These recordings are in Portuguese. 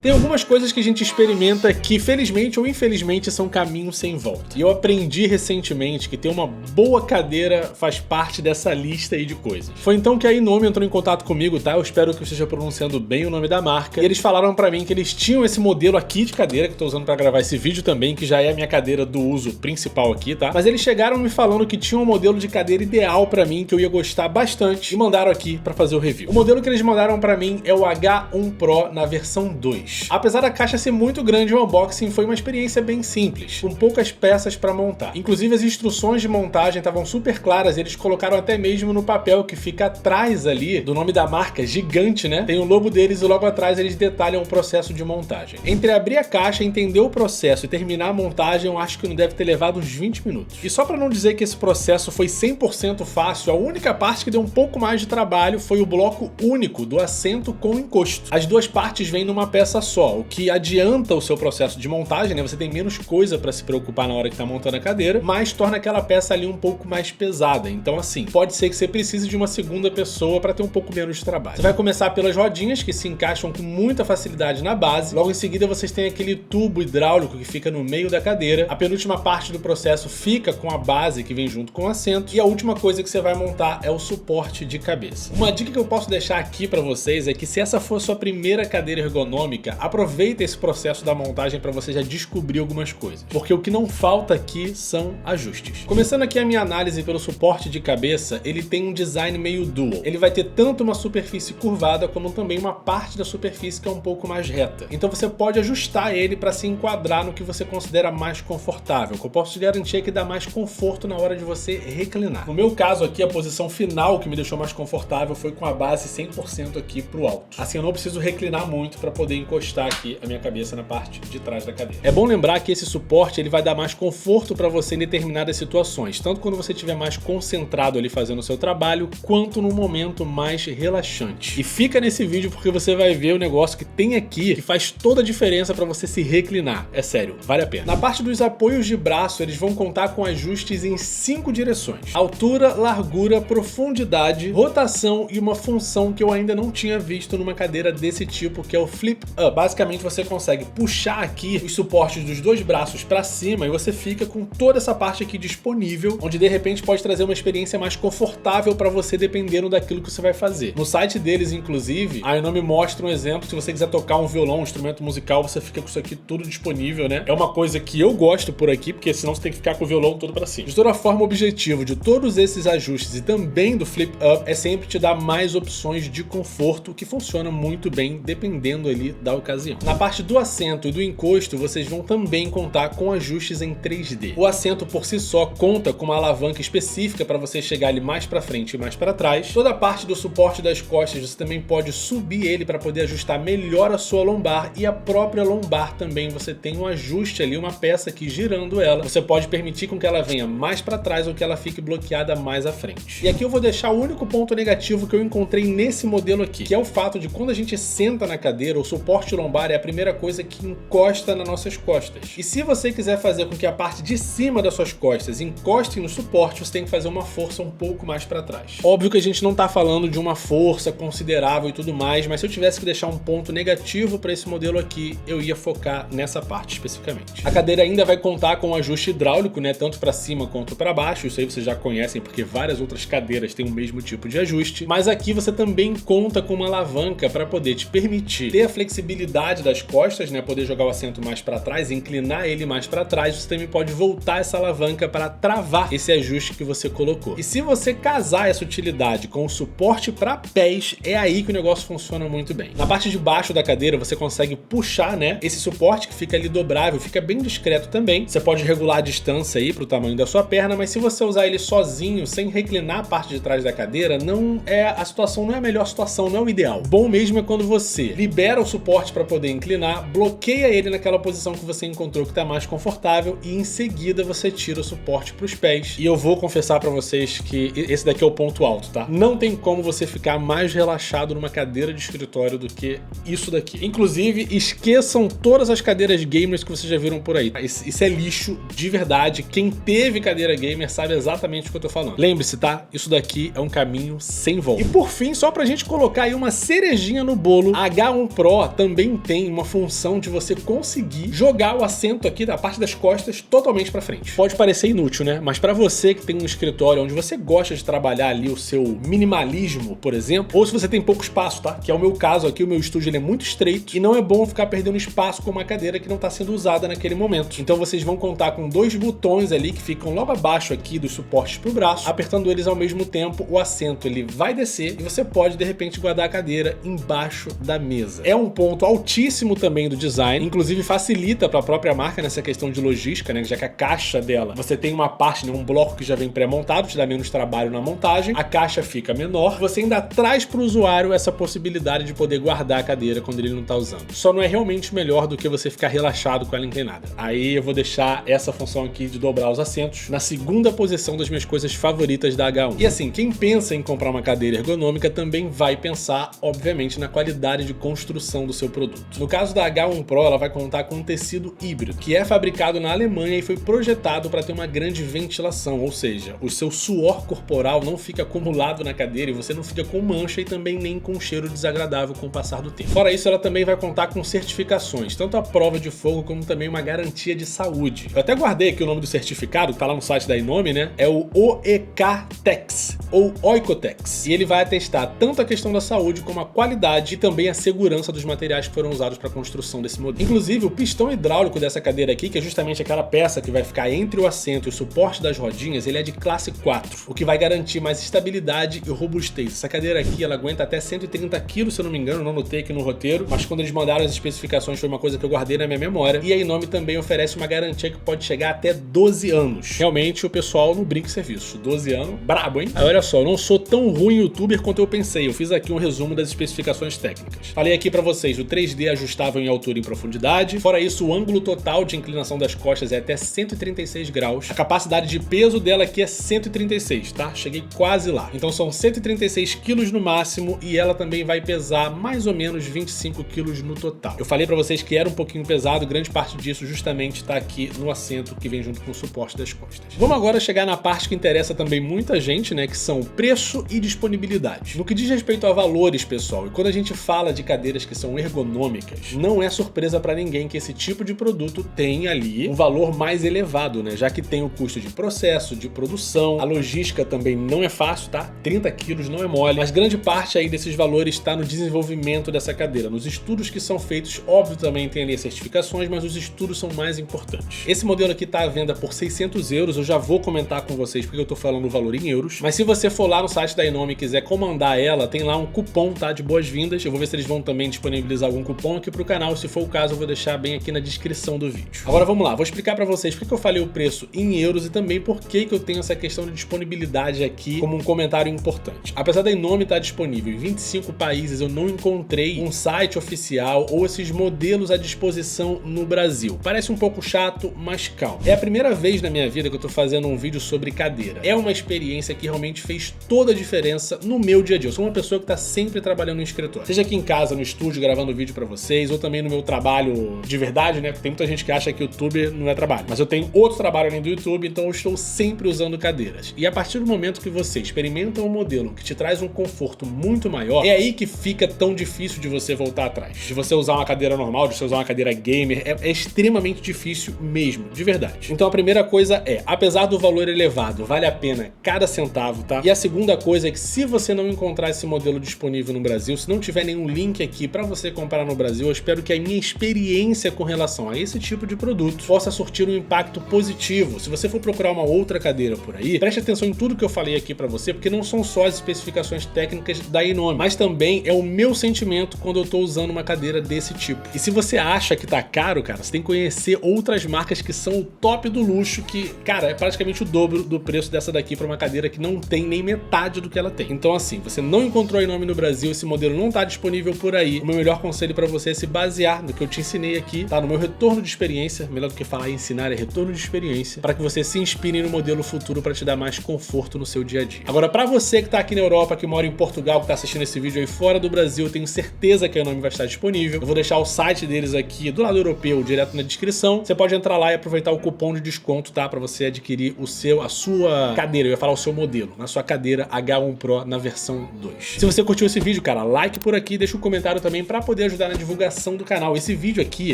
Tem algumas coisas que a gente experimenta que, felizmente ou infelizmente, são caminhos sem volta. E eu aprendi recentemente que ter uma boa cadeira faz parte dessa lista aí de coisas. Foi então que a Inome entrou em contato comigo, tá? Eu espero que eu esteja pronunciando bem o nome da marca. E eles falaram pra mim que eles tinham esse modelo aqui de cadeira, que eu tô usando pra gravar esse vídeo também, que já é a minha cadeira do uso principal aqui, tá? Mas eles chegaram me falando que tinha um modelo de cadeira ideal pra mim, que eu ia gostar bastante, e mandaram aqui pra fazer o review. O modelo que eles mandaram pra mim é o H1 Pro na versão 2. Apesar da caixa ser muito grande, o unboxing foi uma experiência bem simples, com poucas peças para montar. Inclusive as instruções de montagem estavam super claras e eles colocaram até mesmo no papel que fica atrás ali do nome da marca, gigante, né? Tem o logo deles e logo atrás eles detalham o processo de montagem. Entre abrir a caixa, entender o processo e terminar a montagem, eu acho que não deve ter levado uns 20 minutos. E só para não dizer que esse processo foi 100% fácil, a única parte que deu um pouco mais de trabalho foi o bloco único do assento com encosto. As duas partes vêm numa peça só, o que adianta o seu processo de montagem, né? Você tem menos coisa para se preocupar na hora que tá montando a cadeira, mas torna aquela peça ali um pouco mais pesada. Então assim, pode ser que você precise de uma segunda pessoa para ter um pouco menos de trabalho. Você vai começar pelas rodinhas, que se encaixam com muita facilidade na base. Logo em seguida vocês têm aquele tubo hidráulico que fica no meio da cadeira. A penúltima parte do processo fica com a base que vem junto com o assento. E a última coisa que você vai montar é o suporte de cabeça. Uma dica que eu posso deixar aqui para vocês é que se essa for sua primeira cadeira ergonômica, aproveita esse processo da montagem para você já descobrir algumas coisas, porque o que não falta aqui são ajustes. Começando aqui a minha análise pelo suporte de cabeça, ele tem um design meio dual. Ele vai ter tanto uma superfície curvada como também uma parte da superfície que é um pouco mais reta. Então você pode ajustar ele para se enquadrar no que você considera mais confortável. O que eu posso te garantir é que dá mais conforto na hora de você reclinar. No meu caso aqui, a posição final que me deixou mais confortável foi com a base 100% aqui pro alto. Assim eu não preciso reclinar muito para poder encostar aqui a minha cabeça na parte de trás da cadeira. É bom lembrar que esse suporte ele vai dar mais conforto para você em determinadas situações, tanto quando você estiver mais concentrado ali fazendo o seu trabalho, quanto num momento mais relaxante. E fica nesse vídeo porque você vai ver o negócio que tem aqui que faz toda a diferença para você se reclinar. É sério, vale a pena. Na parte dos apoios de braço, eles vão contar com ajustes em 5 direções: altura, largura, profundidade, rotação e uma função que eu ainda não tinha visto numa cadeira desse tipo, que é o flip up. Basicamente você consegue puxar aqui os suportes dos dois braços para cima e você fica com toda essa parte aqui disponível, onde de repente pode trazer uma experiência mais confortável para você dependendo daquilo que você vai fazer. No site deles, inclusive, a Inome mostra um exemplo. Se você quiser tocar um violão, um instrumento musical, você fica com isso aqui tudo disponível, né? É uma coisa que eu gosto por aqui, porque senão você tem que ficar com o violão todo para cima. De toda forma, o objetivo de todos esses ajustes e também do flip up é sempre te dar mais opções de conforto, que funciona muito bem dependendo ali da ocasião. Na parte do assento e do encosto, vocês vão também contar com ajustes em 3D. O assento por si só conta com uma alavanca específica para você chegar ali mais para frente e mais para trás. Toda a parte do suporte das costas, você também pode subir ele para poder ajustar melhor a sua lombar, e a própria lombar também você tem um ajuste ali, uma peça que girando ela, você pode permitir com que ela venha mais para trás ou que ela fique bloqueada mais à frente. E aqui eu vou deixar o único ponto negativo que eu encontrei nesse modelo aqui, que é o fato de quando a gente senta na cadeira, o suporte lombar é a primeira coisa que encosta nas nossas costas. E se você quiser fazer com que a parte de cima das suas costas encoste no suporte, você tem que fazer uma força um pouco mais para trás. Óbvio que a gente não tá falando de uma força considerável e tudo mais, mas se eu tivesse que deixar um ponto negativo para esse modelo aqui, eu ia focar nessa parte especificamente. A cadeira ainda vai contar com um ajuste hidráulico, né, tanto para cima quanto para baixo. Isso aí vocês já conhecem porque várias outras cadeiras têm o mesmo tipo de ajuste, mas aqui você também conta com uma alavanca para poder te permitir ter a flexibilidade das costas, né, poder jogar o assento mais para trás, inclinar ele mais para trás. Você também pode voltar essa alavanca para travar esse ajuste que você colocou. E se você casar essa utilidade com o suporte para pés, é aí que o negócio funciona muito bem. Na parte de baixo da cadeira você consegue puxar, né, esse suporte que fica ali dobrável, fica bem discreto também. Você pode regular a distância aí para o tamanho da sua perna, mas se você usar ele sozinho, sem reclinar a parte de trás da cadeira, não é a melhor situação, não é o ideal. Bom mesmo é quando você libera o suporte para poder inclinar, bloqueia ele naquela posição que você encontrou que está mais confortável e em seguida você tira o suporte para os pés. E eu vou confessar para vocês que esse daqui é o ponto alto, tá? Não tem como você ficar mais relaxado numa cadeira de escritório do que isso daqui. Inclusive, esqueçam todas as cadeiras gamers que vocês já viram por aí. Isso é lixo de verdade. Quem teve cadeira gamer sabe exatamente o que eu tô falando. Lembre-se, tá? Isso daqui é um caminho sem volta. E por fim, só pra gente colocar aí uma cerejinha no bolo, a H1 Pro também também tem uma função de você conseguir jogar o assento aqui da parte das costas totalmente para frente. Pode parecer inútil, né? Mas para você que tem um escritório onde você gosta de trabalhar ali o seu minimalismo, por exemplo, ou se você tem pouco espaço, tá? Que é o meu caso aqui, o meu estúdio ele é muito estreito e não é bom ficar perdendo espaço com uma cadeira que não está sendo usada naquele momento. Então vocês vão contar com dois botões ali que ficam logo abaixo aqui dos suportes para o braço. Apertando eles ao mesmo tempo, o assento ele vai descer e você pode de repente guardar a cadeira embaixo da mesa. É um ponto altíssimo também do design, inclusive facilita para a própria marca nessa questão de logística, né? Já que a caixa dela, você tem uma parte, né, um bloco que já vem pré-montado, te dá menos trabalho na montagem, a caixa fica menor, você ainda traz para o usuário essa possibilidade de poder guardar a cadeira quando ele não está usando. Só não é realmente melhor do que você ficar relaxado com ela inclinada. Aí eu vou deixar essa função aqui de dobrar os assentos na segunda posição das minhas coisas favoritas da H1. E assim, quem pensa em comprar uma cadeira ergonômica também vai pensar, obviamente, na qualidade de construção do seu produto. No caso da H1 Pro, ela vai contar com um tecido híbrido, que é fabricado na Alemanha e foi projetado para ter uma grande ventilação, ou seja, o seu suor corporal não fica acumulado na cadeira e você não fica com mancha e também nem com cheiro desagradável com o passar do tempo. Fora isso, ela também vai contar com certificações, tanto a prova de fogo como também uma garantia de saúde. Eu até guardei aqui o nome do certificado, que tá lá no site da Inome, né? É o OEKTEX, ou Oikotex. E ele vai atestar tanto a questão da saúde como a qualidade e também a segurança dos materiais que foram usados para a construção desse modelo. Inclusive, o pistão hidráulico dessa cadeira aqui, que é justamente aquela peça que vai ficar entre o assento e o suporte das rodinhas, ele é de classe 4, o que vai garantir mais estabilidade e robustez. Essa cadeira aqui, ela aguenta até 130 kg, se eu não me engano, não notei aqui no roteiro, mas quando eles mandaram as especificações foi uma coisa que eu guardei na minha memória. E a Inome também oferece uma garantia que pode chegar até 12 anos. Realmente, o pessoal não brinca em serviço. 12 anos, brabo, hein? Aí, olha só, eu não sou tão ruim youtuber quanto eu pensei. Eu fiz aqui um resumo das especificações técnicas. Falei aqui pra vocês o 3D ajustável em altura e em profundidade. Fora isso, o ângulo total de inclinação das costas é até 136 graus. A capacidade de peso dela aqui é 136, tá? Cheguei quase lá. Então são 136 quilos no máximo e ela também vai pesar mais ou menos 25 quilos no total. Eu falei pra vocês que era um pouquinho pesado, grande parte disso justamente tá aqui no assento que vem junto com o suporte das costas. Vamos agora chegar na parte que interessa também muita gente, né? Que são preço e disponibilidade. No que diz respeito a valores, pessoal, e quando a gente fala de cadeiras que são ergonômicas, não é surpresa pra ninguém que esse tipo de produto tem ali um valor mais elevado, né? Já que tem o custo de processo, de produção, a logística também não é fácil, tá? 30 quilos não é mole, mas grande parte aí desses valores está no desenvolvimento dessa cadeira, nos estudos que são feitos. Óbvio, também tem ali as certificações, mas os estudos são mais importantes. Esse modelo aqui tá à venda por 600 euros, eu já vou comentar com vocês porque eu tô falando o valor em euros, mas se você for lá no site da Inome e quiser comandar ela, tem lá um cupom, tá? De boas-vindas. Eu vou ver se eles vão também disponibilizar algum cupom aqui pro canal, se for o caso eu vou deixar bem aqui na descrição do vídeo. Agora vamos lá, vou explicar pra vocês porque eu falei o preço em euros e também por que eu tenho essa questão de disponibilidade aqui como um comentário importante. Apesar da Inome estar disponível em 25 países, eu não encontrei um site oficial ou esses modelos à disposição no Brasil. Parece um pouco chato, mas calma. É a primeira vez na minha vida que eu tô fazendo um vídeo sobre cadeira. É uma experiência que realmente fez toda a diferença no meu dia a dia. Eu sou uma pessoa que tá sempre trabalhando no escritório. Seja aqui em casa, no estúdio, gravando vídeo pra vocês, ou também no meu trabalho de verdade, né? Porque tem muita gente que acha que o YouTube não é trabalho. Mas eu tenho outro trabalho além do YouTube, então eu estou sempre usando cadeiras. E a partir do momento que você experimenta um modelo que te traz um conforto muito maior, é aí que fica tão difícil de você voltar atrás. De você usar uma cadeira normal, de você usar uma cadeira gamer, é extremamente difícil mesmo, de verdade. Então a primeira coisa é, apesar do valor elevado, vale a pena cada centavo, tá? E a segunda coisa é que se você não encontrar esse modelo disponível no Brasil, se não tiver nenhum link aqui pra você comprar no Brasil, eu espero que a minha experiência com relação a esse tipo de produto possa surtir um impacto positivo. Se você for procurar uma outra cadeira por aí, preste atenção em tudo que eu falei aqui pra você, porque não são só as especificações técnicas da Inome, mas também é o meu sentimento quando eu tô usando uma cadeira desse tipo. E se você acha que tá caro, cara, você tem que conhecer outras marcas que são o top do luxo, que, cara, é praticamente o dobro do preço dessa daqui pra uma cadeira que não tem nem metade do que ela tem. Então assim, você não encontrou a Inome no Brasil, esse modelo não tá disponível por aí, o meu melhor conselho pra você é se basear no que eu te ensinei aqui, tá? No meu retorno de experiência, melhor do que falar em ensinar, é retorno de experiência, para que você se inspire no modelo futuro para te dar mais conforto no seu dia a dia. Agora, pra você que tá aqui na Europa, que mora em Portugal, que tá assistindo esse vídeo aí fora do Brasil, eu tenho certeza que a Inome vai estar disponível. Eu vou deixar o site deles aqui do lado europeu, direto na descrição. Você pode entrar lá e aproveitar o cupom de desconto, tá? Pra você adquirir a sua cadeira, eu ia falar o seu modelo, na sua cadeira H1 Pro na versão 2. Se você curtiu esse vídeo, cara, like por aqui, deixa um comentário também pra poder poder ajudar na divulgação do canal. Esse vídeo aqui,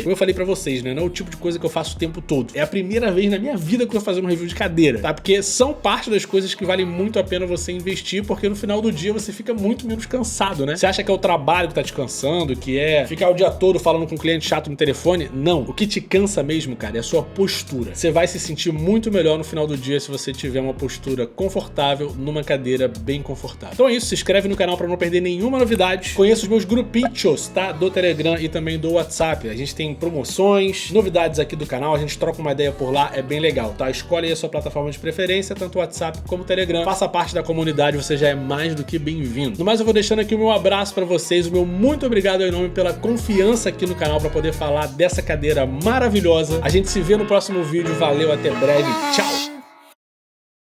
como eu falei pra vocês, né, não é o tipo de coisa que eu faço o tempo todo. É a primeira vez na minha vida que eu vou fazer um review de cadeira, tá? Porque são parte das coisas que vale muito a pena você investir, porque no final do dia você fica muito menos cansado, né? Você acha que é o trabalho que tá te cansando, que é ficar o dia todo falando com um cliente chato no telefone? Não. O que te cansa mesmo, cara, é a sua postura. Você vai se sentir muito melhor no final do dia se você tiver uma postura confortável numa cadeira bem confortável. Então é isso, se inscreve no canal pra não perder nenhuma novidade. Conheça os meus grupinhos, tá? Do Telegram e também do WhatsApp. A gente tem promoções, novidades aqui do canal, a gente troca uma ideia por lá, é bem legal, tá? Escolhe aí a sua plataforma de preferência, tanto o WhatsApp como o Telegram. Faça parte da comunidade, você já é mais do que bem-vindo. No mais, eu vou deixando aqui o meu abraço pra vocês, o meu muito obrigado ao Inome pela confiança aqui no canal pra poder falar dessa cadeira maravilhosa. A gente se vê no próximo vídeo, valeu, até breve, tchau!